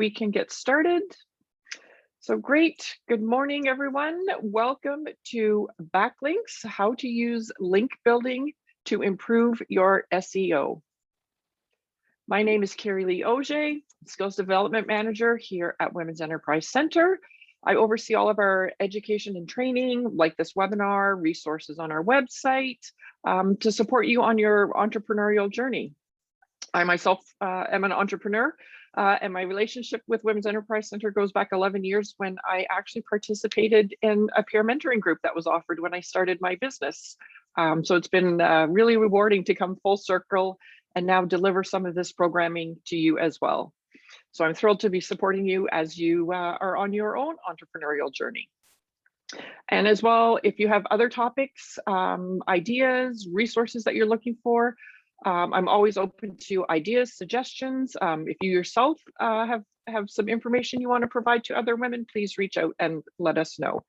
we can get started. So great. Good morning, everyone. Welcome to Backlinks, how to use link building to improve your SEO. My name is Kerrilee Auger, Skills Development Manager here at Women's Enterprise Center. I oversee all of our education and training, like this webinar, resources on our website, to support you on your entrepreneurial journey. I myself am an entrepreneur, and my relationship with Women's Enterprise Center goes back 11 years when I actually participated in a peer mentoring group that was offered when I started my business. So it's been really rewarding to come full circle and now deliver some of this programming to you as well. So I'm thrilled to be supporting you as you are on your own entrepreneurial journey. And as well, if you have other topics, ideas, resources that you're looking for, I'm always open to ideas, suggestions. If you yourself have some information you want to provide to other women, please reach out and let us know.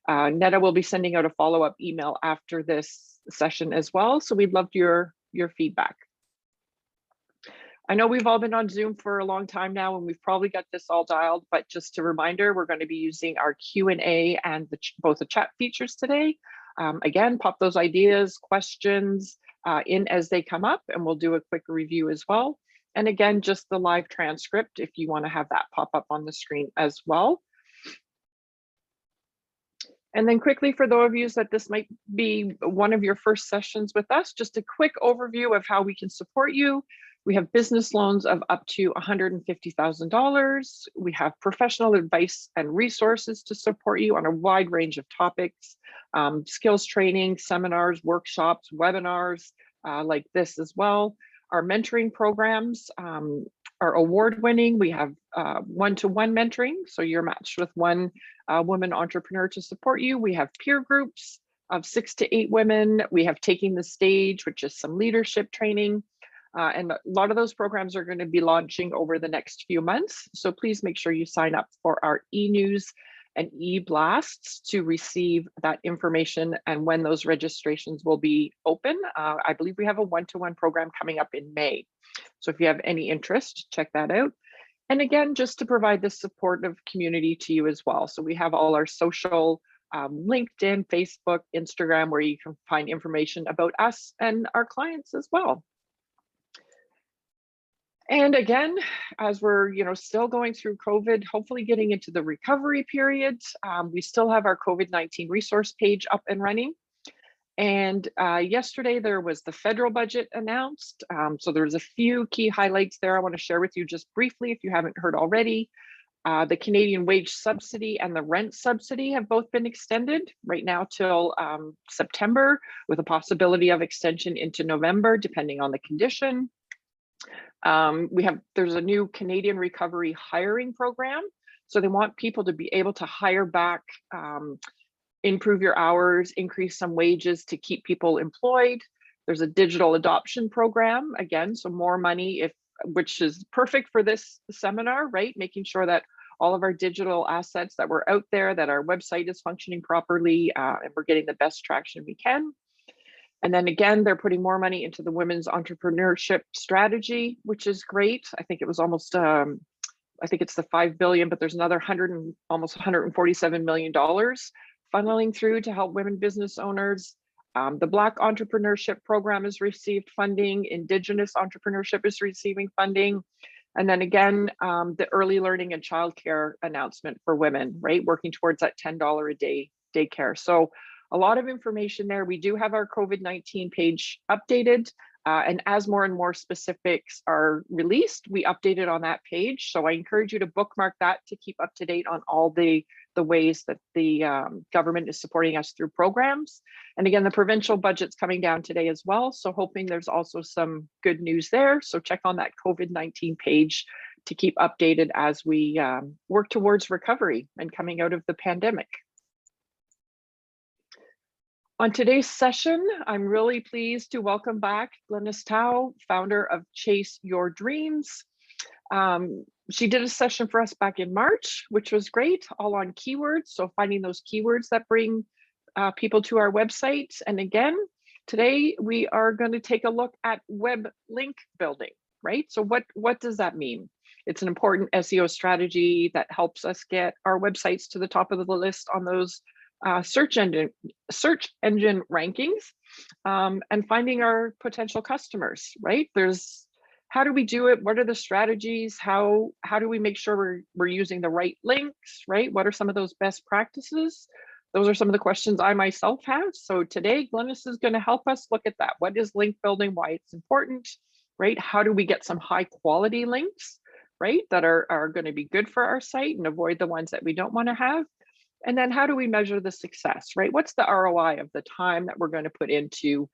Netta will be sending out a follow-up email after this session as well. So we'd love your feedback. I know we've all been on Zoom for a long time now, and we've probably got this all dialed, but just a reminder, we're going to be using our Q&A and both the chat features today. Again, pop those ideas, questions in as they come up, and we'll do a quick review as well. And again, just the live transcript if you want to have that pop up on the screen as well. And then quickly, for those of you that this might be one of your first sessions with us, just a quick overview of how we can support you. We have business loans of up to $150,000. We have professional advice and resources to support you on a wide range of topics, skills training, seminars, workshops, webinars like this as well. Our mentoring programs are award-winning. We have one-to-one mentoring, so you're matched with one woman entrepreneur to support you. We have peer groups of 6 to 8 women. We have Taking the Stage, which is some leadership training. And a lot of those programs are going to be launching over the next few months. So please make sure you sign up for our e-news and e-blasts to receive that information and when those registrations will be open. I believe we have a one-to-one program coming up in May. So if you have any interest, check that out. And again, just to provide the supportive community to you as well. So we have all our social, LinkedIn, Facebook, Instagram, where you can find information about us and our clients as well. And again, as we're still going through COVID, hopefully getting into the recovery period, we still have our COVID-19 resource page up and running. And yesterday there was the federal budget announced. So there's a few key highlights there I want to share with you just briefly if you haven't heard already. The Canadian wage subsidy and the rent subsidy have both been extended right now till September, with a possibility of extension into November, depending on the condition. There's a new Canadian recovery hiring program. So they want people to be able to hire back, improve your hours, increase some wages to keep people employed. There's a digital adoption program, again, so more money, which is perfect for this seminar, right? Making sure that all of our digital assets that we're out there, that our website is functioning properly, and we're getting the best traction we can. And then again, they're putting more money into the women's entrepreneurship strategy, which is great. I think it was almost, I think it's the $5 billion, but there's another almost $147 million funneling through to help women business owners. The Black Entrepreneurship Program has received funding. Indigenous entrepreneurship is receiving funding. And then again, the early learning and childcare announcement for women, right? Working towards that $10 a day daycare. So a lot of information there. We do have our COVID-19 page updated, and as more and more specifics are released, we update it on that page. So I encourage you to bookmark that to keep up to date on all the ways that the government is supporting us through programs. And again, the provincial budget's coming down today as well. So hoping there's also some good news there. So check on that COVID-19 page to keep updated as we work towards recovery and coming out of the pandemic. On today's session, I'm really pleased to welcome back Glynis Tao, founder of Chase Your Dreams. She did a session for us back in March, which was great, all on keywords. So finding those keywords that bring people to our website. And again, today we are going to take a look at web link building, right? So what does that mean? It's an important SEO strategy that helps us get our websites to the top of the list on those search engine rankings, and finding our potential customers, right? How do we do it? What are the strategies? How do we make sure we're using the right links, right? What are some of those best practices? Those are some of the questions I myself have. So today, Glynis is going to help us look at that. What is link building? Why it's important, right? How do we get some high quality links, right? That are going to be good for our site and avoid the ones that we don't want to have. And then how do we measure the success, right? What's the ROI of the time that we're going to put into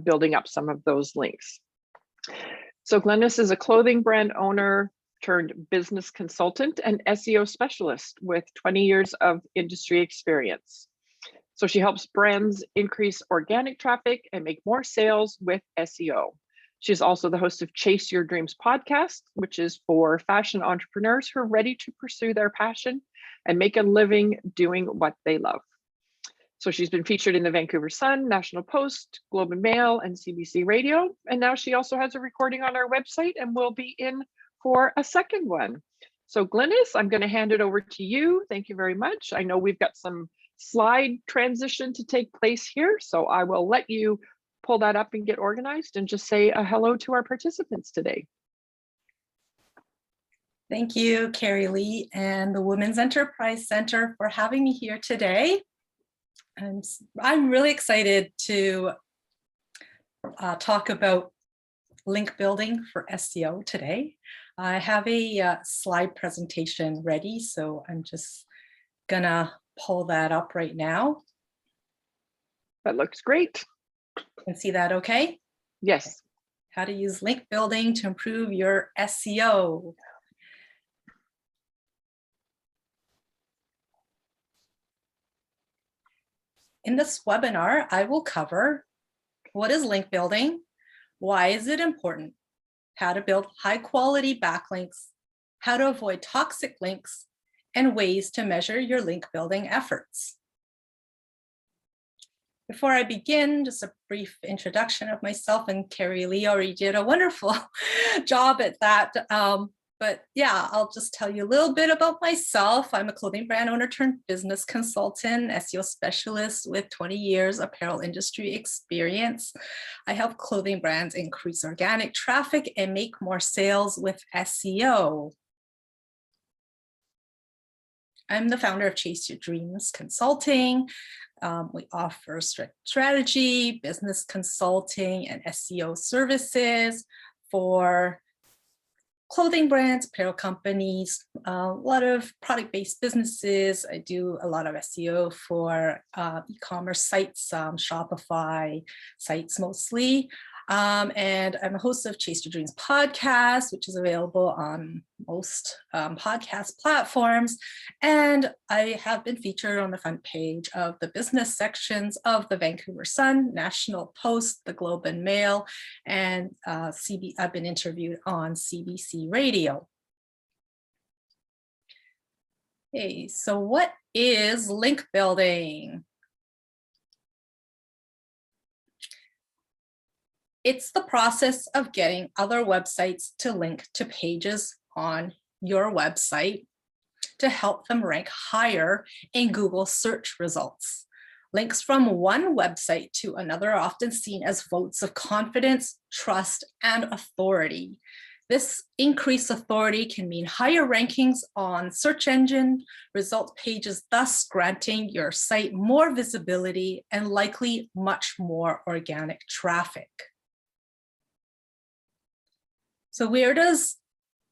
building up some of those links? So Glynis is a clothing brand owner turned business consultant and SEO specialist with 20 years of industry experience. So she helps brands increase organic traffic and make more sales with SEO. She's also the host of Chase Your Dreams podcast, which is for fashion entrepreneurs who are ready to pursue their passion and make a living doing what they love. So she's been featured in the Vancouver Sun, National Post, Globe and Mail, and CBC Radio. And now she also has a recording on our website and will be in for a second one. So Glynis, I'm going to hand it over to you. Thank you very much. I know we've got some slide transition to take place here, so I will let you pull that up and get organized and just say a hello to our participants today. Thank you, Kerrilee and the Women's Enterprise Center for having me here today. I'm really excited to talk about link building for SEO today. I have a slide presentation ready, so I'm just gonna pull that up right now. That looks great. Can see that okay? Yes. How to use link building to improve your SEO. In this webinar, I will cover what is link building, why is it important, how to build high quality backlinks, how to avoid toxic links, and ways to measure your link building efforts. Before I begin, just a brief introduction of myself, and Kerrilee already did a wonderful job at that. But yeah, I'll just tell you a little bit about myself. I'm a clothing brand owner turned business consultant, SEO specialist with 20 years apparel industry experience. I help clothing brands increase organic traffic and make more sales with SEO. I'm the founder of Chase Your Dreams Consulting. We offer strategy, business consulting, and SEO services for clothing brands, apparel companies, a lot of product-based businesses. I do a lot of SEO for e-commerce sites, Shopify sites mostly. And I'm a host of Chase Your Dreams podcast, which is available on most podcast platforms. And I have been featured on the front page of the business sections of the Vancouver Sun, National Post, the Globe and Mail, and I've been interviewed on CBC Radio. Okay, so what is link building? It's the process of getting other websites to link to pages on your website to help them rank higher in Google search results. Links from one website to another are often seen as votes of confidence, trust, and authority. This increased authority can mean higher rankings on search engine result pages, thus granting your site more visibility and likely much more organic traffic. So where does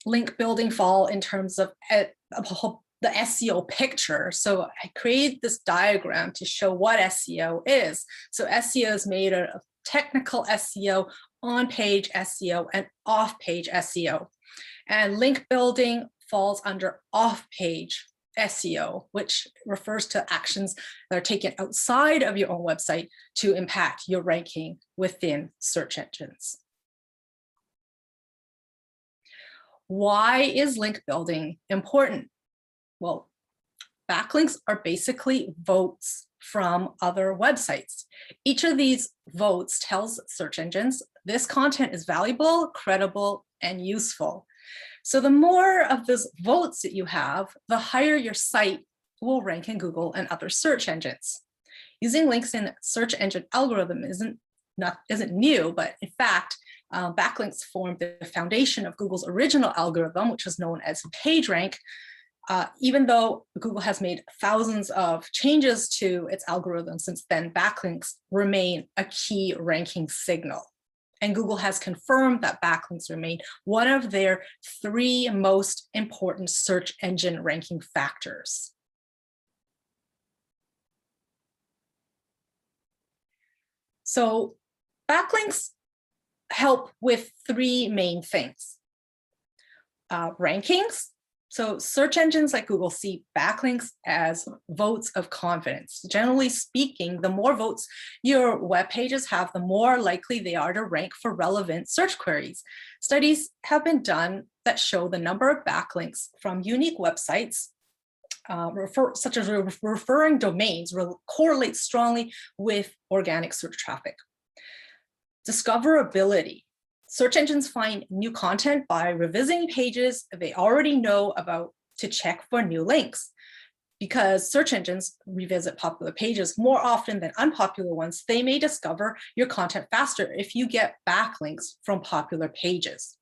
link building fall in terms of the SEO picture? So I created this diagram to show what SEO is. So SEO is made of technical SEO, on-page SEO, and off-page SEO. And link building falls under off-page SEO, which refers to actions that are taken outside of your own website to impact your ranking within search engines. Why is link building important? Well, backlinks are basically votes from other websites. Each of these votes tells search engines this content is valuable, credible, and useful. So the more of those votes that you have, the higher your site will rank in Google and other search engines. Using links in search engine algorithm isn't new, but in fact, backlinks formed the foundation of Google's original algorithm, which is known as PageRank. Even though Google has made thousands of changes to its algorithm since then, backlinks remain a key ranking signal. And Google has confirmed that backlinks remain one of their 3 most important search engine ranking factors. So backlinks help with 3 main things. Rankings. So search engines like Google see backlinks as votes of confidence. Generally speaking, the more votes your web pages have, the more likely they are to rank for relevant search queries. Studies have been done that show the number of backlinks from unique websites, such as referring domains, correlates strongly with organic search traffic. Discoverability. Search engines find new content by revisiting pages they already know about to check for new links. Because search engines revisit popular pages more often than unpopular ones, they may discover your content faster if you get backlinks from popular pages.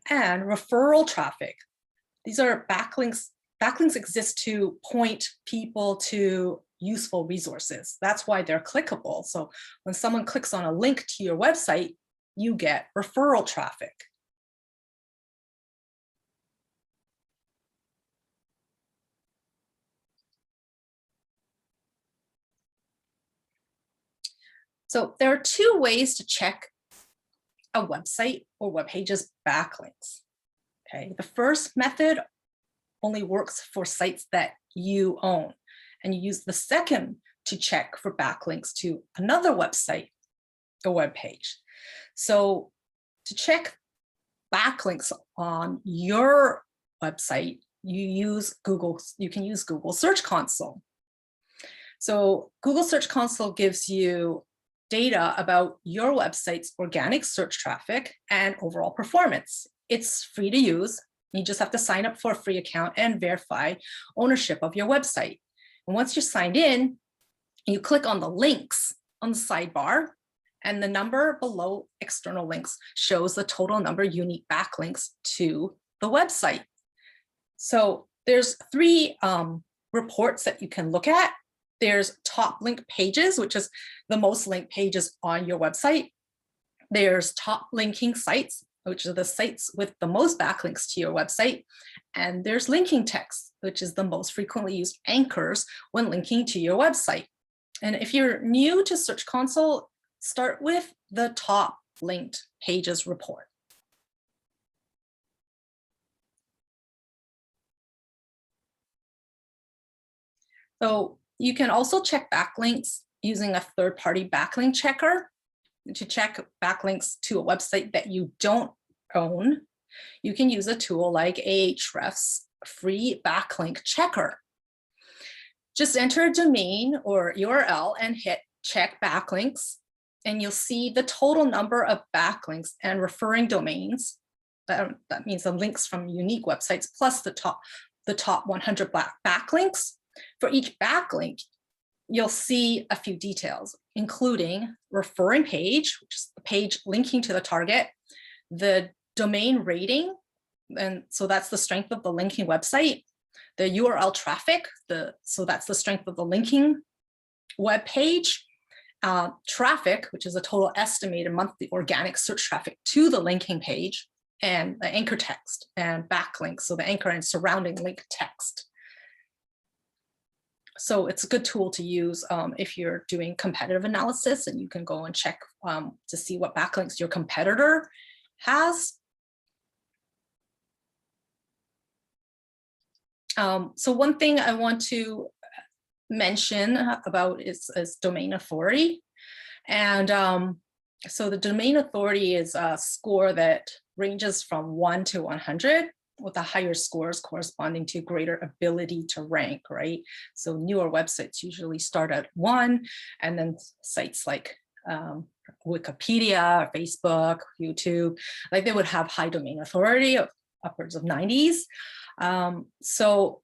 And referral traffic. These are backlinks. Backlinks exist to point people to useful resources. That's why they're clickable. So when someone clicks on a link to your website, you get referral traffic. So there are 2 ways to check a website or web page's backlinks. Okay, the first method only works for sites that you own, and you use the second to check for backlinks to another website or web page. So to check backlinks on your website, you can use Google Search Console. So Google Search Console gives you data about your website's organic search traffic and overall performance. It's free to use. You just have to sign up for a free account and verify ownership of your website. And once you're signed in, you click on the links on the sidebar, and the number below external links shows the total number of unique backlinks to the website. So there's 3 reports that you can look at. There's top link pages, which is the most linked pages on your website. There's top linking sites, which are the sites with the most backlinks to your website. And there's linking text, which is the most frequently used anchors when linking to your website. And if you're new to Search Console, start with the top linked pages report. So you can also check backlinks using a third-party backlink checker. To check backlinks to a website that you don't own, you can use a tool like Ahrefs free backlink checker. Just enter a domain or URL and hit check backlinks, and you'll see the total number of backlinks and referring domains. That means the links from unique websites plus the top 100 backlinks. For each backlink, you'll see a few details, including referring page, which is the page linking to the target, the domain rating, and so that's the strength of the linking website, the URL traffic, so that's the strength of the linking web page, traffic, which is a total estimated monthly organic search traffic to the linking page, and the anchor text and backlinks, so the anchor and surrounding link text. So it's a good tool to use if you're doing competitive analysis, and you can go and check to see what backlinks your competitor has. So one thing I want to mention about is domain authority. And so the domain authority is a score that ranges from 1 to 100, with the higher scores corresponding to greater ability to rank, right? So newer websites usually start at 1, and then sites like Wikipedia, Facebook, YouTube, like they would have high domain authority of upwards of 90s. So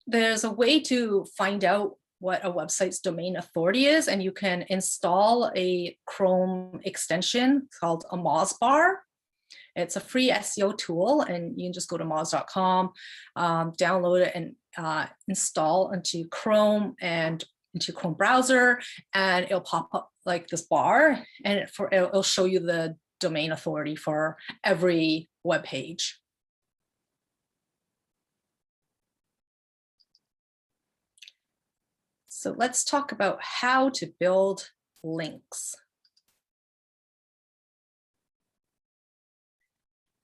there's a way to find out what a website's domain authority is, and you can install a Chrome extension called a Mozbar. It's a free SEO tool, and you can just go to moz.com, download it, and install into Chrome and into Chrome browser, and it'll pop up like this bar, and it'll show you the domain authority for every web page. So let's talk about how to build links.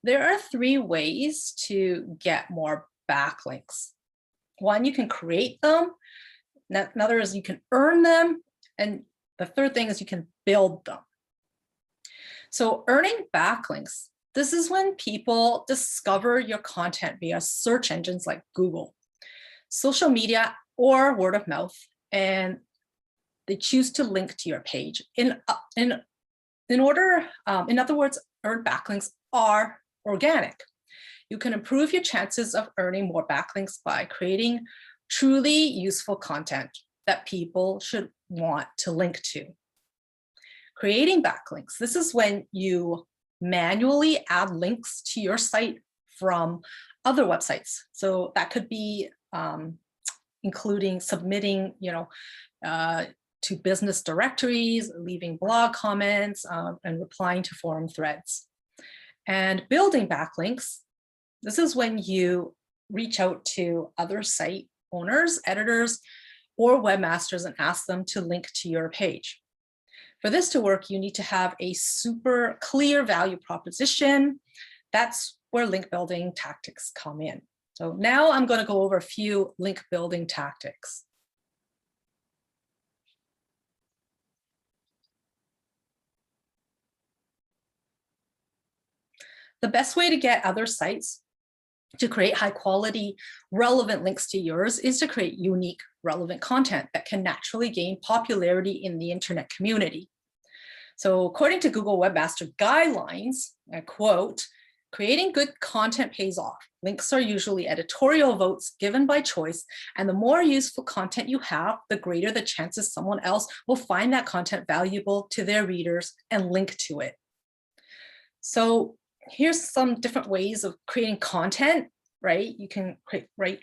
There are 3 ways to get more backlinks. One, you can create them. Another is you can earn them. And the third thing is you can build them. So earning backlinks, this is when people discover your content via search engines like Google, social media, or word of mouth, and they choose to link to your page. In other words, earned backlinks are organic. You can improve your chances of earning more backlinks by creating truly useful content that people should want to link to. Creating backlinks. This is when you manually add links to your site from other websites. So that could be including submitting, to business directories, leaving blog comments, and replying to forum threads. And building backlinks, this is when you reach out to other site owners, editors, or webmasters and ask them to link to your page. For this to work, you need to have a super clear value proposition. That's where link building tactics come in. So now I'm going to go over a few link building tactics. The best way to get other sites to create high quality, relevant links to yours is to create unique, relevant content that can naturally gain popularity in the internet community. So according to Google Webmaster Guidelines, I quote, "Creating good content pays off. Links are usually editorial votes given by choice, and the more useful content you have, the greater the chances someone else will find that content valuable to their readers and link to it." So here's some different ways of creating content, right? You can write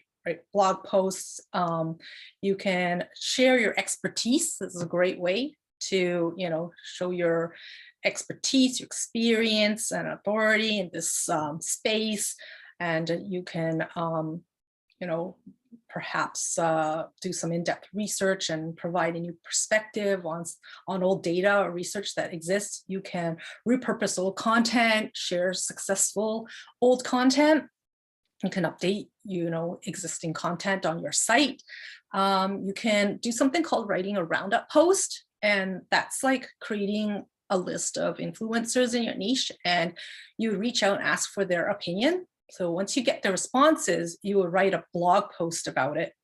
blog posts. You can share your expertise. This is a great way to, show your expertise, your experience and authority in this space. And you can, perhaps do some in-depth research and provide a new perspective on old data or research that exists. You can repurpose old content, share successful old content. You can update, existing content on your site. You can do something called writing a roundup post, and that's like creating a list of influencers in your niche, and you reach out and ask for their opinion. So once you get the responses, you will write a blog post about it.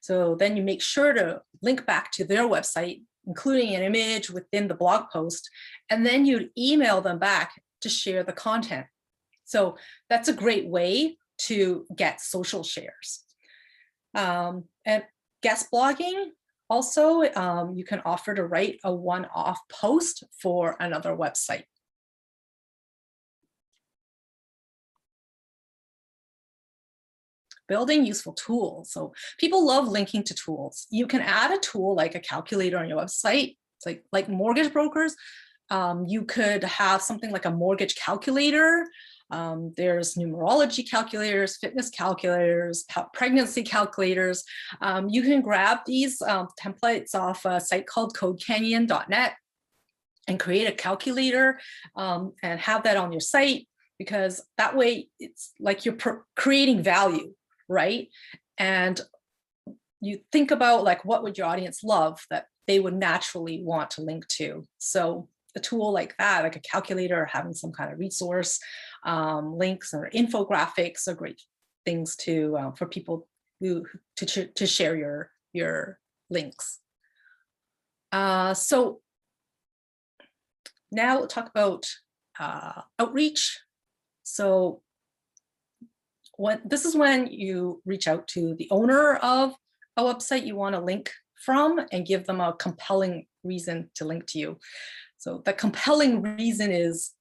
So then you make sure to link back to their website, including an image within the blog post, and then you email them back to share the content. So that's a great way to get social shares. And guest blogging, also, you can offer to write a one-off post for another website. Building useful tools. So people love linking to tools. You can add a tool like a calculator on your website. It's like mortgage brokers. You could have something like a mortgage calculator. There's numerology calculators, fitness calculators, pregnancy calculators. You can grab these templates off a site called codecanyon.net and create a calculator and have that on your site, because that way it's like you're creating value, right? And you think about like, what would your audience love that they would naturally want to link to? So a tool like that, like a calculator, or having some kind of resource, links or infographics are great things to for people to share your links. So now we'll talk about outreach. So this is when you reach out to the owner of a website you want to link from and give them a compelling reason to link to you. So the compelling reason is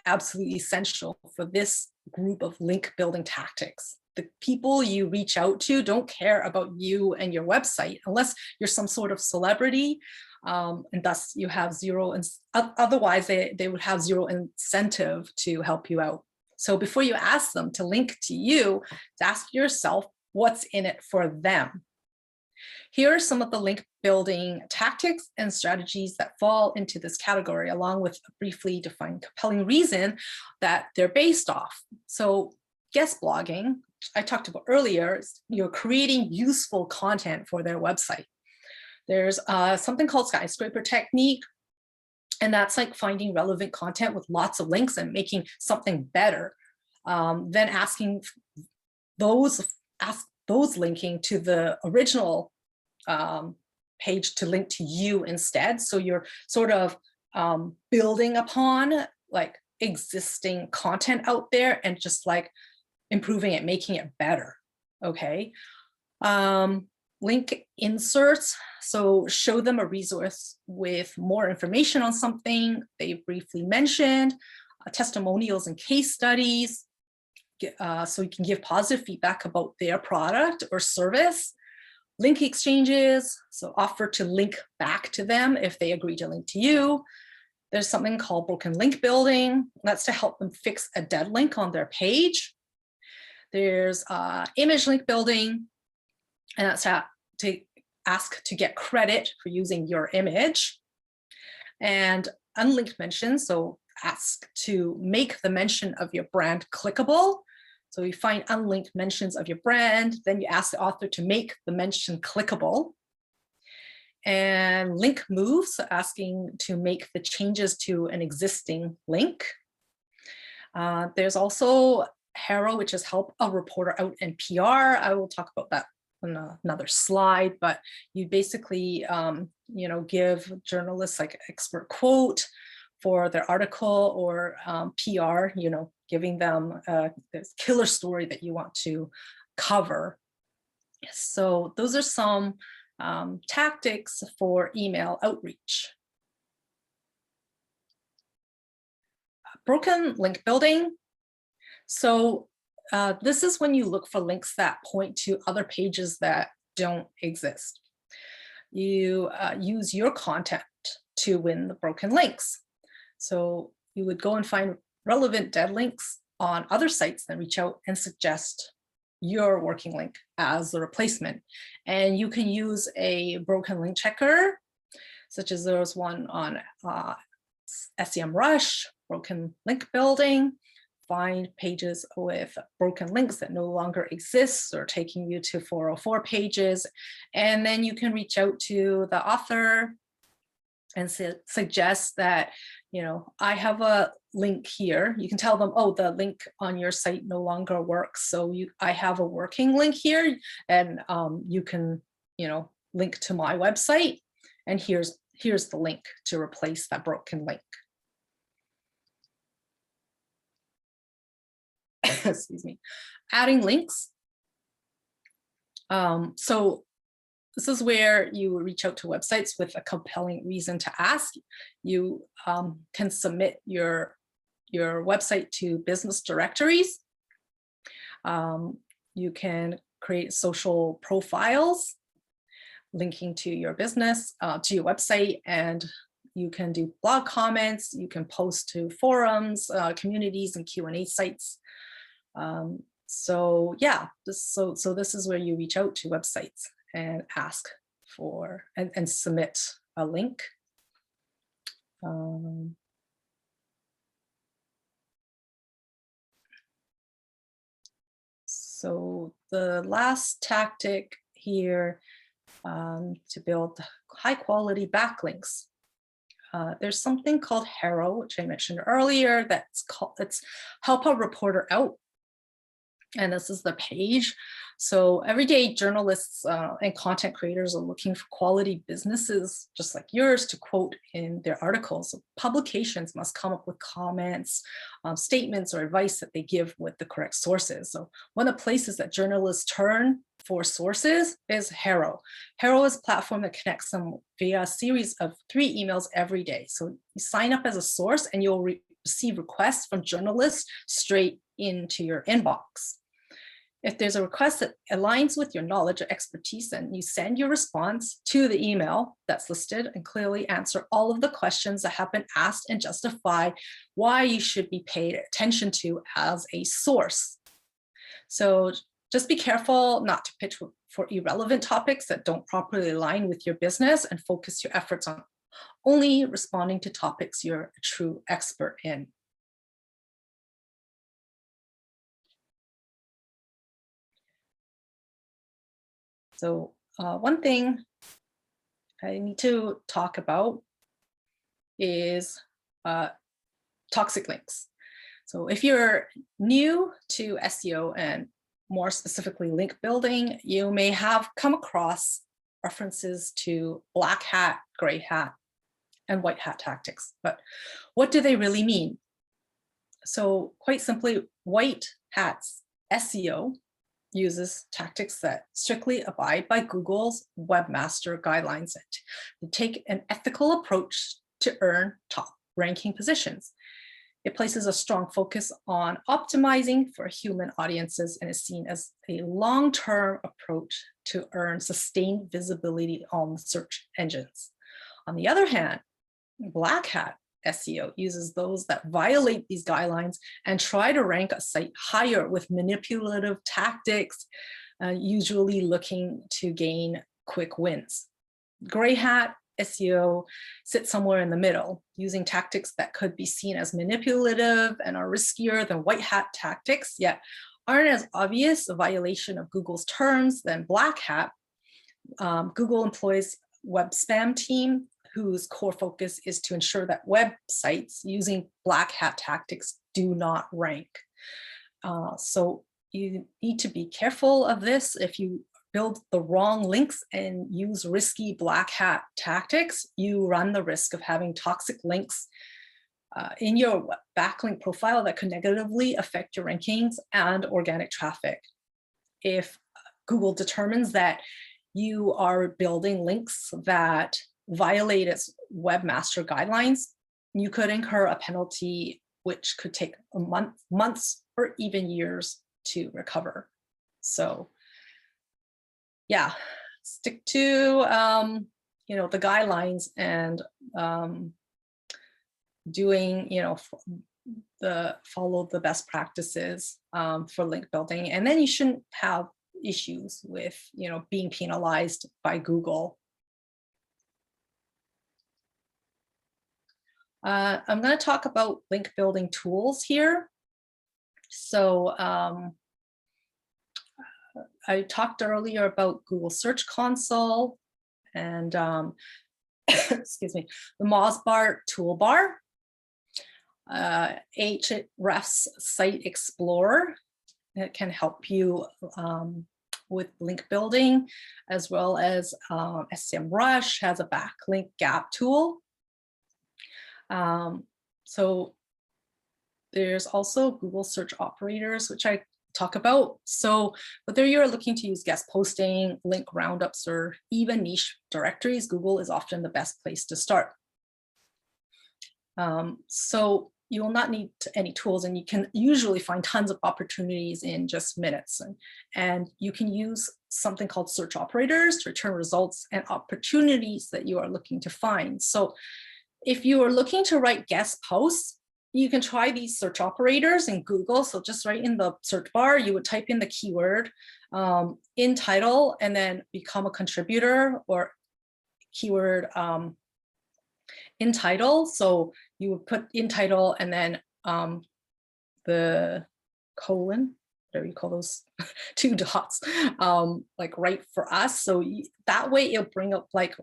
absolutely essential for this group of link building tactics. The people you reach out to don't care about you and your website unless you're some sort of celebrity, and thus you have zero, otherwise they would have zero incentive to help you out. So before you ask them to link to you, ask yourself what's in it for them. Here are some of the link building tactics and strategies that fall into this category, along with a briefly defined compelling reason that they're based off. So guest blogging, I talked about earlier, you're creating useful content for their website. There's something called skyscraper technique, and that's like finding relevant content with lots of links and making something better. Then asking those linking to the original page to link to you instead. So you're sort of building upon like existing content out there and just like improving it, making it better. Okay. Link inserts. So show them a resource with more information on something they briefly mentioned, testimonials and case studies. So you can give positive feedback about their product or service. Link exchanges, so offer to link back to them if they agree to link to you. There's something called broken link building. That's to help them fix a dead link on their page. There's image link building, and that's to ask to get credit for using your image. And unlinked mentions, so ask to make the mention of your brand clickable. So you find unlinked mentions of your brand, then you ask the author to make the mention clickable. And link moves, so asking to make the changes to an existing link. There's also HARO, which is help a reporter out in PR. I will talk about that on another slide, but you basically, give journalists like an expert quote for their article or PR, giving them this killer story that you want to cover. So those are some tactics for email outreach. Broken link building. So this is when you look for links that point to other pages that don't exist. You use your content to win the broken links. So you would go and find relevant dead links on other sites, then reach out and suggest your working link as the replacement. And you can use a broken link checker, such as there's one on SEMrush, broken link building, find pages with broken links that no longer exist or taking you to 404 pages. And then you can reach out to the author and suggest that, I have a link here. You can tell them, oh, the link on your site no longer works. So I have a working link here, and you can, link to my website. And here's the link to replace that broken link. Excuse me. Adding links. So this is where you reach out to websites with a compelling reason to ask. You can submit your website to business directories. You can create social profiles linking to your business, to your website, and you can do blog comments. You can post to forums, communities, and Q&A sites. So yeah, so this is where you reach out to websites and ask for and submit a link. So the last tactic here to build high quality backlinks. There's something called HARO, which I mentioned earlier, it's help a reporter out. And this is the page. So every day, journalists and content creators are looking for quality businesses just like yours to quote in their articles. So publications must come up with comments, statements, or advice that they give with the correct sources. So one of the places that journalists turn for sources is Apparel. Apparel is a platform that connects them via a series of 3 emails every day. So you sign up as a source and you'll receive requests from journalists straight into your inbox. If there's a request that aligns with your knowledge or expertise, then you send your response to the email that's listed and clearly answer all of the questions that have been asked and justify why you should be paid attention to as a source. So just be careful not to pitch for irrelevant topics that don't properly align with your business, and focus your efforts on only responding to topics you're a true expert in. So one thing I need to talk about is toxic links. So if you're new to SEO and more specifically link building, you may have come across references to black hat, gray hat, and white hat tactics. But what do they really mean? So quite simply, white hats SEO uses tactics that strictly abide by Google's webmaster guidelines and take an ethical approach to earn top ranking positions. It places a strong focus on optimizing for human audiences and is seen as a long-term approach to earn sustained visibility on search engines. On the other hand, black hat SEO uses those that violate these guidelines and try to rank a site higher with manipulative tactics, usually looking to gain quick wins. Gray hat SEO sits somewhere in the middle, using tactics that could be seen as manipulative and are riskier than white hat tactics, yet aren't as obvious a violation of Google's terms than black hat. Google employs web spam team whose core focus is to ensure that websites using black hat tactics do not rank. So you need to be careful of this. If you build the wrong links and use risky black hat tactics, you run the risk of having toxic links in your backlink profile that could negatively affect your rankings and organic traffic. If Google determines that you are building links that violate its webmaster guidelines, you could incur a penalty which could take months or even years to recover. So yeah, stick to the guidelines and doing follow the best practices for link building, and then you shouldn't have issues with being penalized by Google. I'm going to talk about link building tools here. So I talked earlier about Google Search Console and excuse me, the Mozbar toolbar, Ahrefs Site Explorer that can help you with link building, as well as SEMrush has a backlink gap tool. So there's also Google search operators, which I talk about. So whether you're looking to use guest posting, link roundups, or even niche directories, Google is often the best place to start. So you will not need any tools, and you can usually find tons of opportunities in just minutes. And you can use something called search operators to return results and opportunities that you are looking to find. So if you are looking to write guest posts, you can try these search operators in Google. So just right in the search bar, you would type in the keyword in title and then become a contributor, or keyword in title. So you would put in title and then the colon, whatever you call those 2 dots, like right for us. So that way it'll bring up like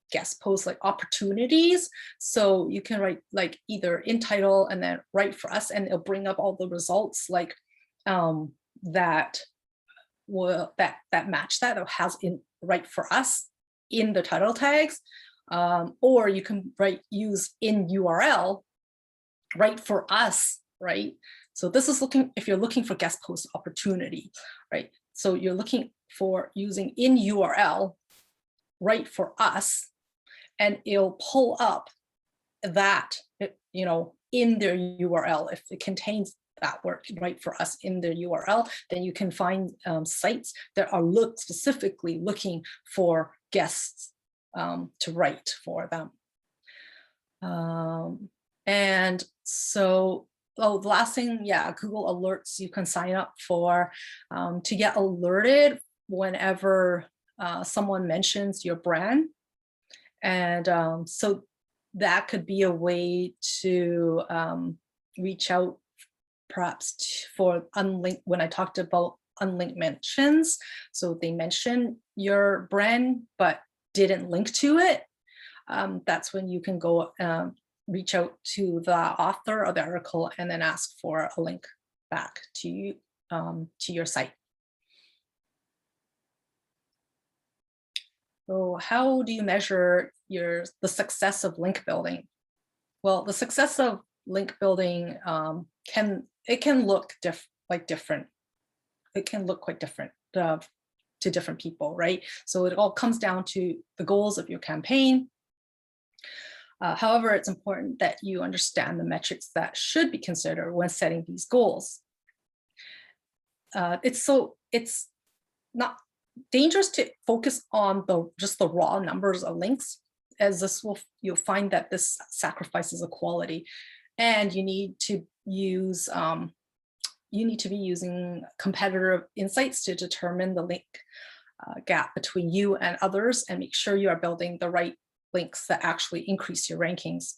guest posts, like opportunities. So you can write like either in title and then write for us, and it'll bring up all the results like that will that match that, or has in right for us in the title tags, or you can use in URL right for us, right? So this is if you're looking for guest post opportunity, right? So you're looking for using in URL right for us, and it'll pull up that, you know, in their URL. If it contains that word right for us in their URL, then you can find sites that are specifically looking for guests to write for them. And so, oh, the last thing, yeah, Google Alerts you can sign up for to get alerted whenever someone mentions your brand. And so that could be a way to reach out perhaps for unlinked, when I talked about unlinked mentions. So they mention your brand, but didn't link to it. That's when you can go reach out to the author of the article and then ask for a link back to your site. So how do you measure the success of link building? Well, the success of link building can look different. It can look quite different to different people, right? So it all comes down to the goals of your campaign. However, it's important that you understand the metrics that should be considered when setting these goals. It's not dangerous to focus on just the raw numbers of links, as you'll find that this sacrifices the quality, and you need to be using competitive insights to determine the link gap between you and others, and make sure you are building the right links that actually increase your rankings.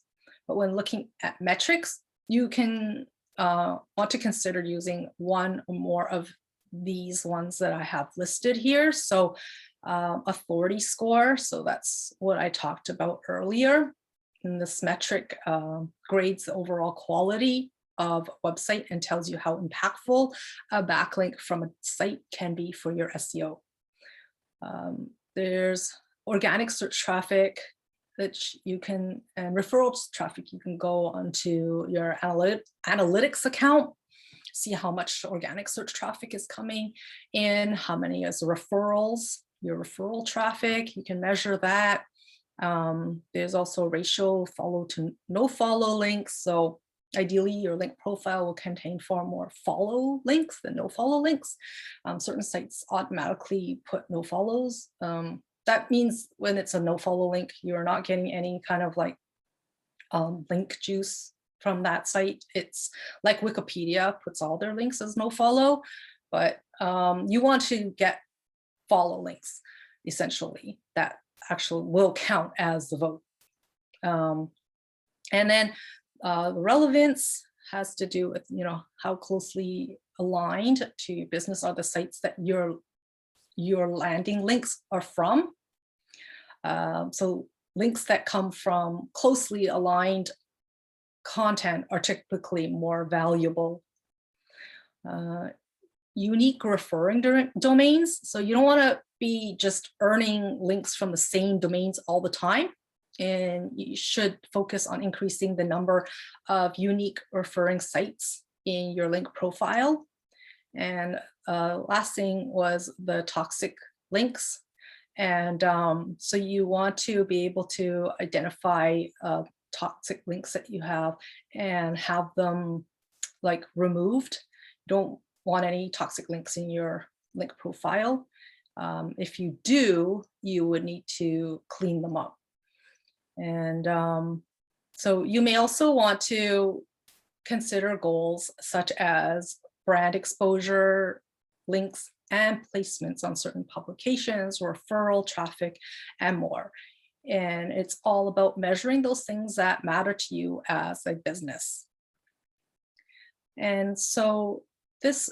But when looking at metrics, you can want to consider using one or more of these ones that I have listed here. So authority score, so that's what I talked about earlier. And this metric grades the overall quality of a website and tells you how impactful a backlink from a site can be for your SEO. There's organic search traffic that you can, and referral traffic. You can go onto your analytics account, see how much organic search traffic is coming in, how many is referrals, your referral traffic, you can measure that. There's also ratio follow to no follow links. So ideally your link profile will contain far more follow links than no follow links. Certain sites automatically put no follows. That means when it's a no follow link, you're not getting any kind of like link juice from that site. It's like Wikipedia puts all their links as no follow, but you want to get follow links essentially that actually will count as the vote. And then the relevance has to do with, you know, how closely aligned to your business are the sites that your landing links are from. So links that come from closely aligned content are typically more valuable. Unique referring domains. So you don't want to be just earning links from the same domains all the time. And you should focus on increasing the number of unique referring sites in your link profile. And last thing was the toxic links. And so you want to be able to identify toxic links that you have and have them like removed. You don't want any toxic links in your link profile. If you do, you would need to clean them up. And so you may also want to consider goals such as brand exposure, links, and placements on certain publications, referral traffic, and more. And it's all about measuring those things that matter to you as a business. And so this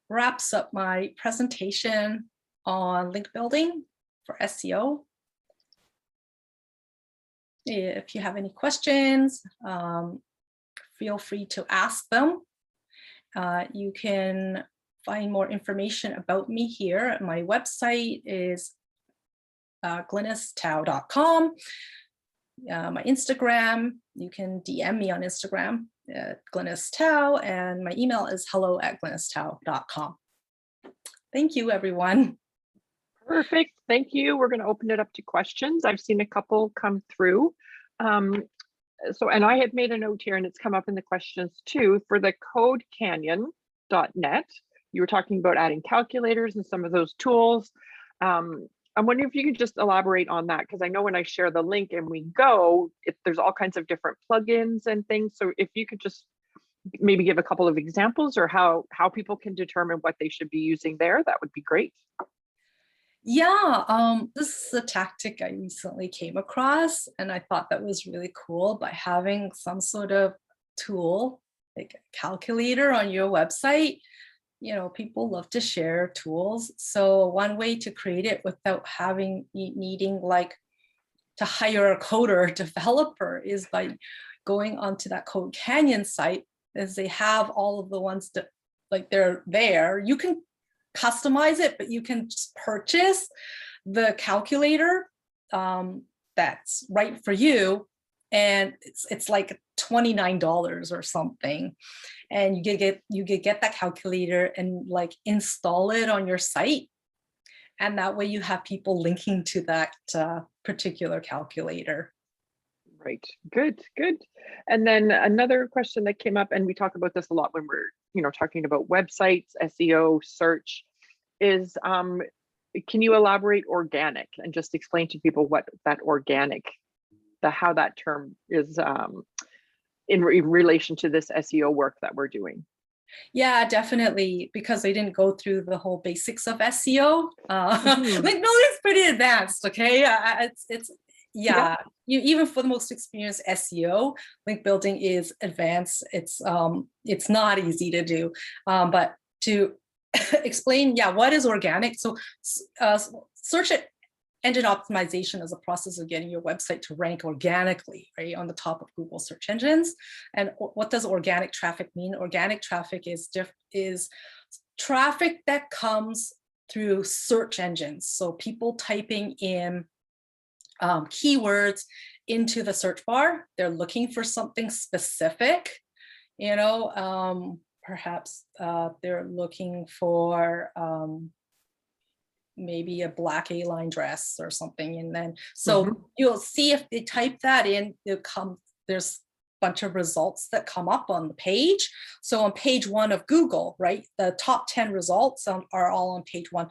wraps up my presentation on link building for SEO. If you have any questions, feel free to ask them. You can find more information about me here, my website is glynistao.com. My Instagram, you can DM me on Instagram at Glynis Tao, and my email is hello@glynistao.com. Thank you, everyone. Perfect. Thank you. We're going to open it up to questions. I've seen a couple come through. And I had made a note here, and it's come up in the questions too, for the codecanyon.net. You were talking about adding calculators and some of those tools. I'm wondering if you could just elaborate on that, because I know when I share the link and we go, there's all kinds of different plugins and things. So if you could just maybe give a couple of examples, or how people can determine what they should be using there, that would be great. Yeah, this is a tactic I recently came across, and I thought that was really cool. By having some sort of tool, like a calculator on your website, people love to share tools. So one way to create it without needing like to hire a coder or developer is by going onto that Code Canyon site, as they have all of the ones that like they're there. You can customize it, but you can just purchase the calculator that's right for you, and it's like $29 or something, and you get that calculator and like install it on your site, and that way you have people linking to that particular calculator. Right. Good. And then another question that came up, and we talk about this a lot when we're talking about websites, SEO, search, is can you elaborate organic and just explain to people what that organic, how that term is in relation to this SEO work that we're doing? Yeah, definitely, because I didn't go through the whole basics of SEO. Like, no, it's pretty advanced, okay? Yeah. You, even for the most experienced SEO, link building is advanced. It's not easy to do, but to explain, what is organic? So search engine optimization is a process of getting your website to rank organically, right, on the top of Google search engines. And what does organic traffic mean? Organic traffic is traffic that comes through search engines. So people typing in keywords into the search bar, they're looking for something specific, perhaps they're looking for maybe a black A-line dress or something. And then, so you'll see if they type that in, there's a bunch of results that come up on the page. So on page 1 of Google, right, the top 10 results are all on page 1,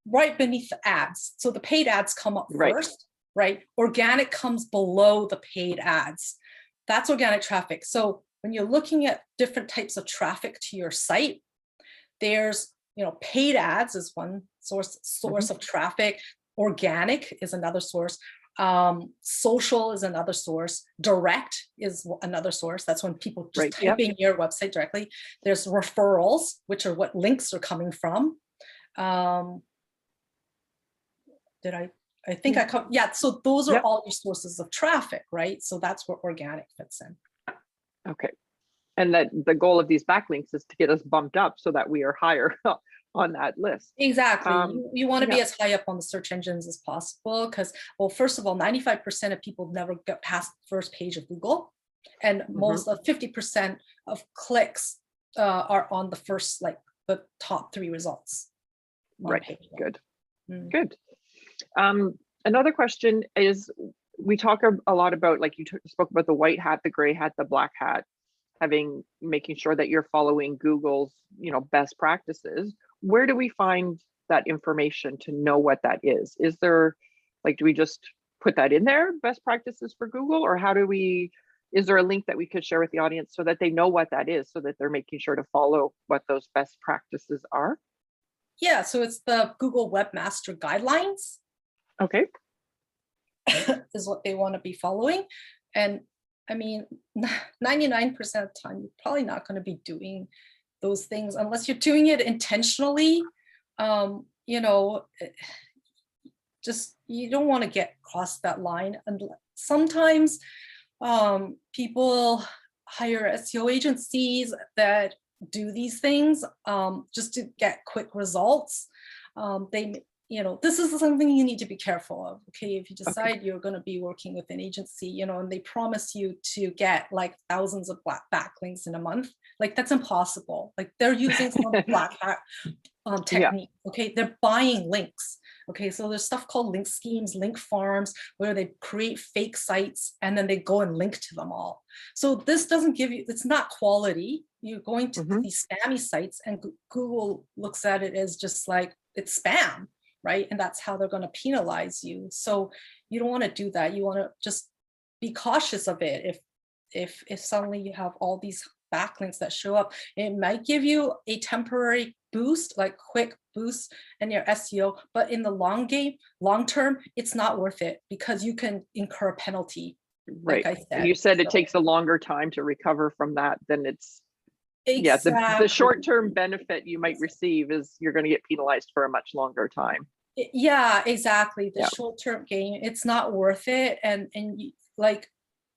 right beneath the ads. So the paid ads come up first, right? Organic comes below the paid ads. That's organic traffic. So when you're looking at different types of traffic to your site, there's, paid ads is one source of traffic. Organic is another source. Social is another source. Direct is another source. That's when people just type in your website directly. There's referrals, which are what links are coming from. I think I covered, so those are all your sources of traffic, right? So that's where organic fits in. Okay. And that the goal of these backlinks is to get us bumped up so that we are higher on that list. Exactly. You want to be as high up on the search engines as possible, because, well, first of all, 95% of people never get past the first page of Google. And most of 50% of clicks are on the first, like the top 3 results. Right. Good. Good. Another question is, we talk a lot about, like you spoke about the white hat, the gray hat, the black hat, making sure that you're following Google's, best practices. Where do we find that information to know what that is? Is there, like, do we just put that in there, best practices for Google, or is there a link that we could share with the audience so that they know what that is, so that they're making sure to follow what those best practices are? Yeah, so it's the Google Webmaster Guidelines. Okay. Is what they want to be following. And I mean, 99% of the time, you're probably not going to be doing those things unless you're doing it intentionally. Just, you don't want to get across that line. And sometimes people hire SEO agencies that do these things just to get quick results. This is something you need to be careful of. Okay, if you decide you're going to be working with an agency, and they promise you to get like thousands of backlinks in a month, like that's impossible. Like they're using some black hat technique. Okay, they're buying links. Okay, so there's stuff called link schemes, link farms, where they create fake sites and then they go and link to them all. So this doesn't give you, it's not quality. You're going to these spammy sites and Google looks at it as just like it's spam, right? And that's how they're going to penalize you. So you don't want to do that. You want to just be cautious of it. If suddenly you have all these backlinks that show up, it might give you a temporary boost, like quick boost in your SEO, but in the long term, it's not worth it because you can incur a penalty. Right. Like I said. And you said it takes a longer time to recover from that than it's the short-term benefit you might receive is you're going to get penalized for a much longer time. Yeah, exactly. The short-term gain, it's not worth it. And like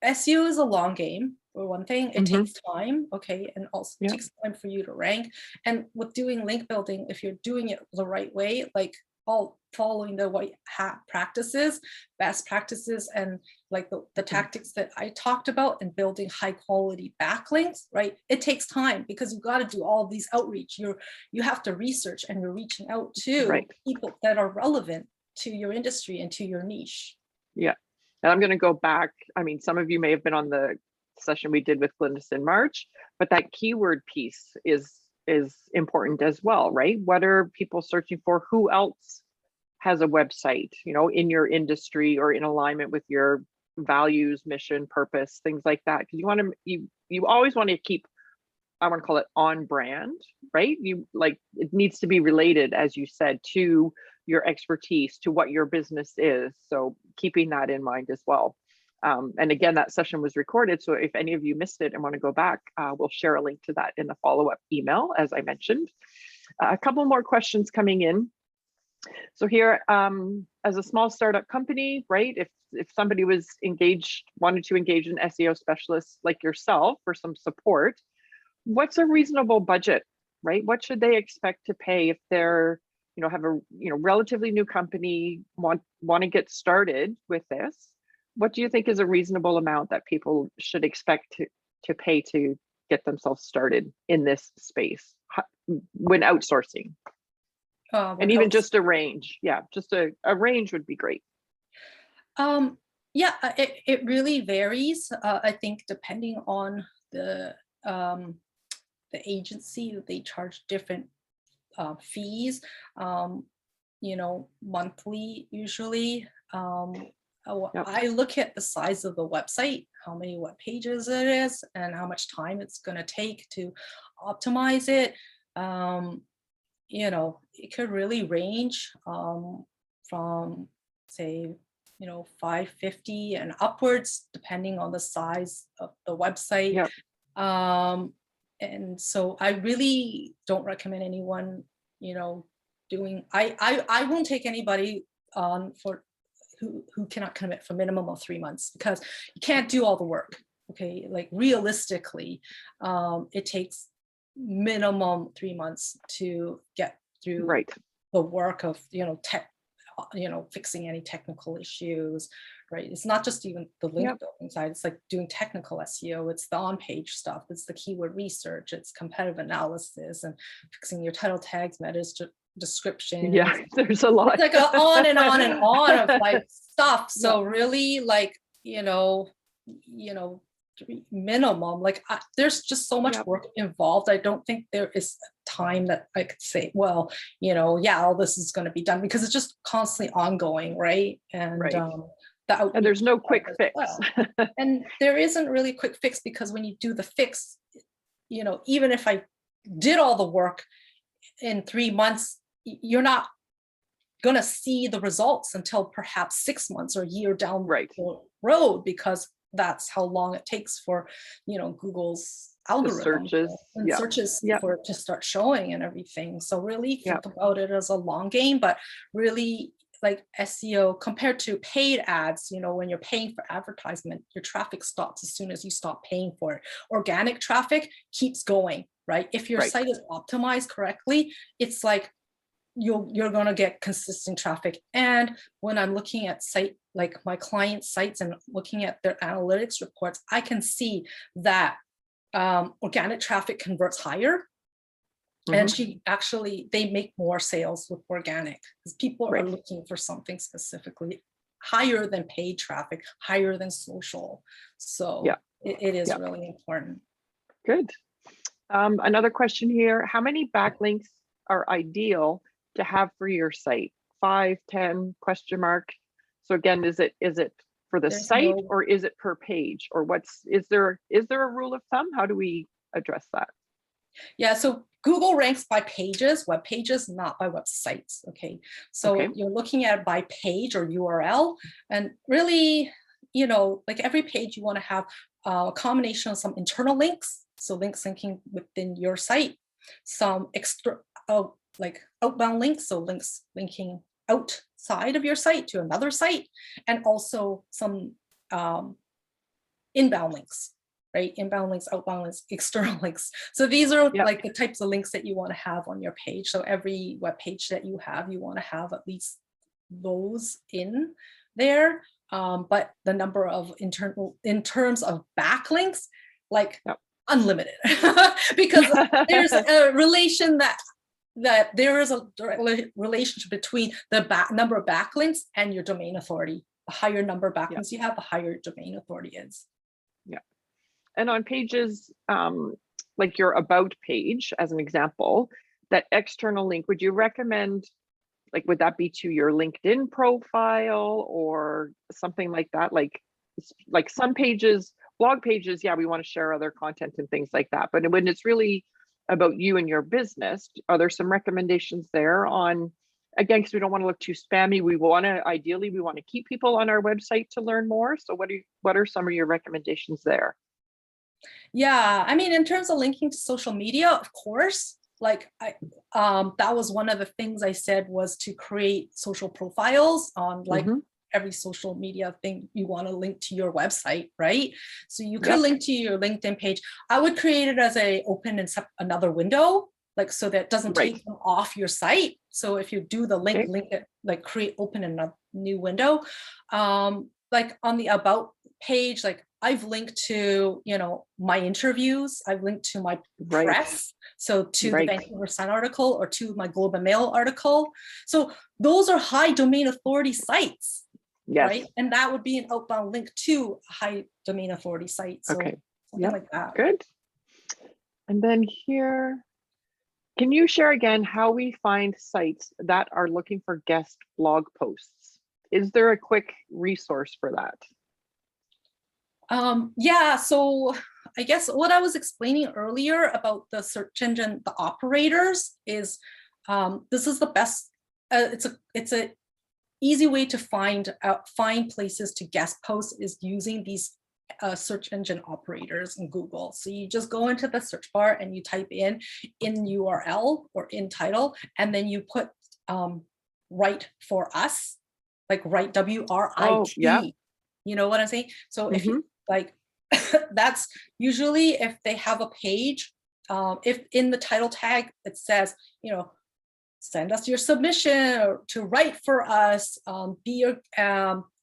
SEO is a long game. For one thing, it takes time, okay, and also takes time for you to rank. And with doing link building, if you're doing it the right way, like all following the white hat practices, best practices, and like the tactics that I talked about and building high quality backlinks, right? It takes time because you've got to do all these outreach. You have to research and you're reaching out to people that are relevant to your industry and to your niche. Yeah, and I'm going to go back. I mean, some of you may have been on the session we did with Glynis in March, but that keyword piece is important as well, right? What are people searching for? Who else has a website, in your industry or in alignment with your values, mission, purpose, things like that? Because you always want to keep, I want to call it on brand, right? It needs to be related, as you said, to your expertise, to what your business is. So keeping that in mind as well. And again, that session was recorded. So if any of you missed it and want to go back, we'll share a link to that in the follow-up email, as I mentioned. A couple more questions coming in. So here, as a small startup company, right, if somebody wanted to engage an SEO specialist like yourself for some support, what's a reasonable budget, right? What should they expect to pay if they're, have a relatively new company, want to get started with this? What do you think is a reasonable amount that people should expect to pay to get themselves started in this space when outsourcing? And even just a range. Yeah, just a range would be great. Yeah, it really varies. I think depending on the agency, they charge different fees, monthly usually. I look at the size of the website, how many web pages it is, and how much time it's going to take to optimize it. It could really range from, say, $550 and upwards, depending on the size of the website. And so I really don't recommend anyone, doing. I won't take anybody on for who cannot commit for minimum of 3 months, because you can't do all the work. Okay, like realistically, it takes minimum 3 months to get through the work of fixing any technical issues, right? It's not just even the link building side, it's like doing technical SEO, it's the on-page stuff, it's the keyword research, it's competitive analysis and fixing your title tags, meta description. There's a lot. It's like on and on and on of like stuff. So really, like, minimum, like there's just so much work involved. I don't think there is time that I could say, well, all this is going to be done, because it's just constantly ongoing, right? And and there's no quick fix. And there isn't really a quick fix, because when you do the fix, even if I did all the work in 3 months, you're not going to see the results until perhaps 6 months or a year down the road, because that's how long it takes for Google's algorithm searches for it to start showing and everything. So really think about it as a long game, but really, like SEO compared to paid ads, when you're paying for advertisement, your traffic stops as soon as you stop paying for it. Organic traffic keeps going. right? If your Right. site is optimized correctly, it's like you're going to get consistent traffic. And when I'm looking at like my client sites and looking at their analytics reports, I can see that organic traffic converts higher. And they make more sales with organic because people are looking for something specifically higher than paid traffic, higher than social. So it is really important. Good. Another question here. How many backlinks are ideal to have for your site? 5, 10, question mark. So again, is it for the site or is it per page, or is there a rule of thumb? How do we address that? Yeah, so Google ranks by pages, web pages, not by websites. Okay, so you're looking at by page or URL, and really, like every page you want to have a combination of some internal links, so links linking within your site, some extra like outbound links, so links linking outside of your site to another site, and also some inbound links. Right? Inbound links, outbound links, external links. So these are like the types of links that you want to have on your page. So every web page that you want to have at least those in there. But the number of in terms of backlinks, like unlimited, because there's a relation that there is a direct relationship between the number of backlinks and your domain authority. The higher number of backlinks you have, the higher domain authority is. Yeah. And on pages, like your about page, as an example, that external link, would you recommend, like, would that be to your LinkedIn profile or something like that? Like some pages, blog pages, we want to share other content and things like that. But when it's really about you and your business, are there some recommendations there on, again, because we don't want to look too spammy. Ideally, we want to keep people on our website to learn more. So what are some of your recommendations there? Yeah, I mean, in terms of linking to social media, of course, like that was one of the things I said was to create social profiles on like every social media thing you want to link to your website, right? So you could link to your LinkedIn page. I would create it as open in another window, like so that doesn't take them off your site. So if you do the link it, like create open in a new window. Like on the about page, like I've linked to, my interviews, I've linked to my press, so to the Vancouver Sun article or to my Globe and Mail article. So those are high domain authority sites, right? And that would be an outbound link to a high domain authority site. So something like that. Good. And then here, can you share again how we find sites that are looking for guest blog posts? Is there a quick resource for that? Yeah, so I guess what I was explaining earlier about the search engine, the operators is, this is the best, it's a easy way to find places to guest post is using these search engine operators in Google. So you just go into the search bar and you type in URL or in title, and then you put write for us, like write WRIT. You know what I'm saying? So if you like, that's usually if they have a page, if in the title tag it says, send us your submission or to write for us,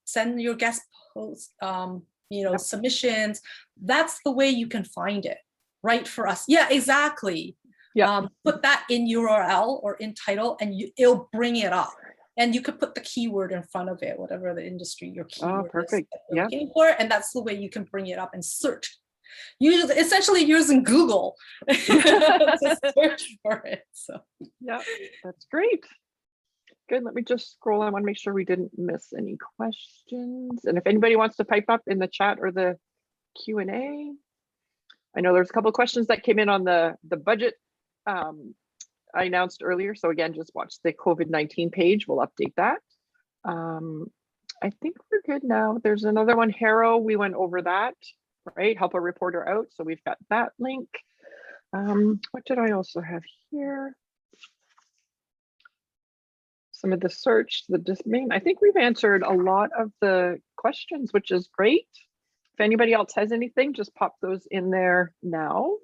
send your guest post, submissions. That's the way you can find it. Write for us. Yeah, exactly. Put that in URL or in title, and it'll bring it up. And you could put the keyword in front of it, whatever the industry your keyword is that you're looking for, and that's the way you can bring it up and search. Essentially using Google to search for it. So that's great. Good. Let me just scroll. I want to make sure we didn't miss any questions. And if anybody wants to pipe up in the chat or the Q&A, I know there's a couple of questions that came in on the budget. I announced earlier. So again, just watch the COVID-19 page. We'll update that. I think we're good now. There's another one, Harrow. We went over that, right? Help a reporter out. So we've got that link. What did I also have here? Some of the search, the domain. I think we've answered a lot of the questions, which is great. If anybody else has anything, just pop those in there now.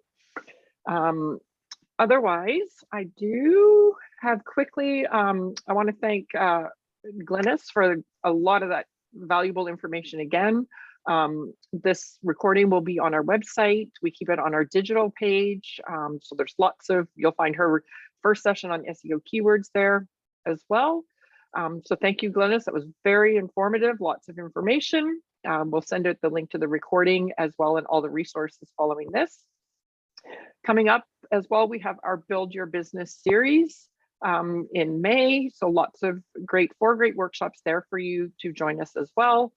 Otherwise, I do have quickly, I want to thank Glynis for a lot of that valuable information again. This recording will be on our website. We keep it on our digital page. So there's lots of, you'll find her first session on SEO keywords there as well. So thank you, Glynis. That was very informative, lots of information. We'll send out the link to the recording as well and all the resources following this. Coming up as well, we have our Build Your Business series in May. So lots of four great workshops there for you to join us as well.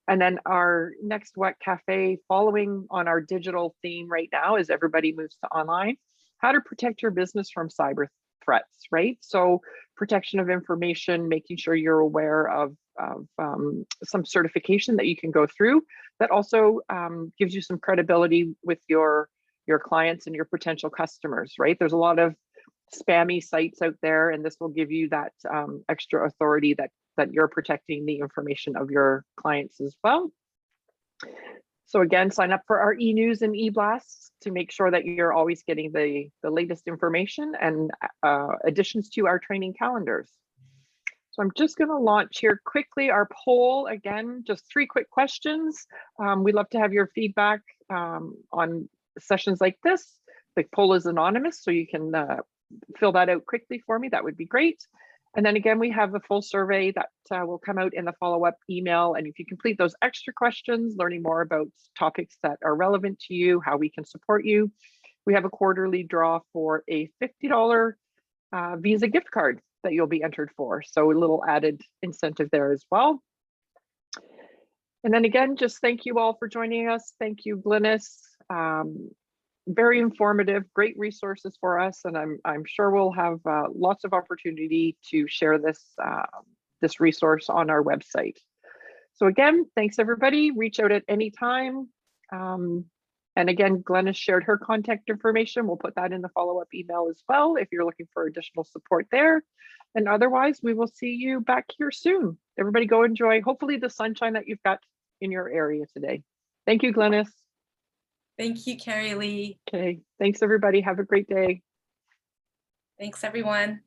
And then our next WECafe, following on our digital theme right now as everybody moves to online, how to protect your business from cyber threats, right? So protection of information, making sure you're aware of some certification that you can go through that also gives you some credibility with your clients and your potential customers, right? There's a lot of spammy sites out there, and this will give you that extra authority that you're protecting the information of your clients as well. So again, sign up for our e-news and e-blasts to make sure that you're always getting the latest information and additions to our training calendars. So I'm just going to launch here quickly our poll. Again, just 3 quick questions. We'd love to have your feedback on sessions like this. The poll is anonymous, so you can fill that out quickly for me. That would be great. And then again, we have a full survey that will come out in the follow-up email. And if you complete those extra questions, learning more about topics that are relevant to you, how we can support you, we have a quarterly draw for a $50 Visa gift card that you'll be entered for. So a little added incentive there as well. And then again, just thank you all for joining us. Thank you, Glynis. Very informative, great resources for us, and I'm sure we'll have lots of opportunity to share this this resource on our website. So again, thanks everybody. Reach out at any time. And again, Glynis shared her contact information. We'll put that in the follow-up email as well if you're looking for additional support there. And otherwise, we will see you back here soon. Everybody go enjoy, hopefully, the sunshine that you've got in your area today. Thank you, Glynis. Thank you, Kerrilee. Okay, thanks everybody. Have a great day. Thanks, everyone.